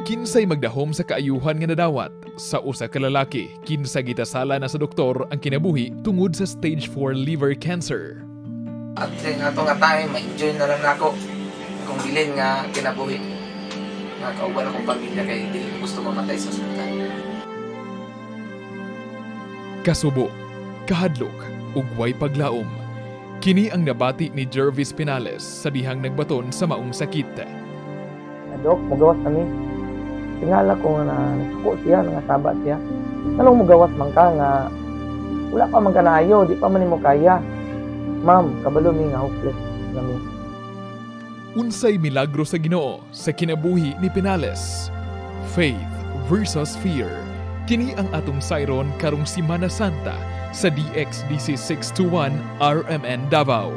Kinsay magdahom sa kaayuhan nga nadawat sa usa ka lalaki kinsa gitasala na sa doktor ang kinabuhi tungod sa stage 4 liver cancer. At nga ito nga time, ma-enjoy na lang ako. Kung bilin nga kinabuhi. Nga kauban akong pamilya kay hindi ko gusto mamatay sa ospital. Kasubo, kahadlok, ug way paglaom. Kini ang nabati ni Jervis Pinales sa dihang nagbaton sa maong sakit. Dok, magawas kami. Tingala ko na nasuko siya, nangasaba siya. Anong magawas man ka nga wala pa man kanayo, di pa man mo kaya. Ma'am, kabalo mi nga hopeless kami. Unsay milagro sa Ginoo sa kinabuhi ni Pinales. Faith versus fear. Kini ang atong sayron karong Semana Santa sa DXDC 621 RMN Davao.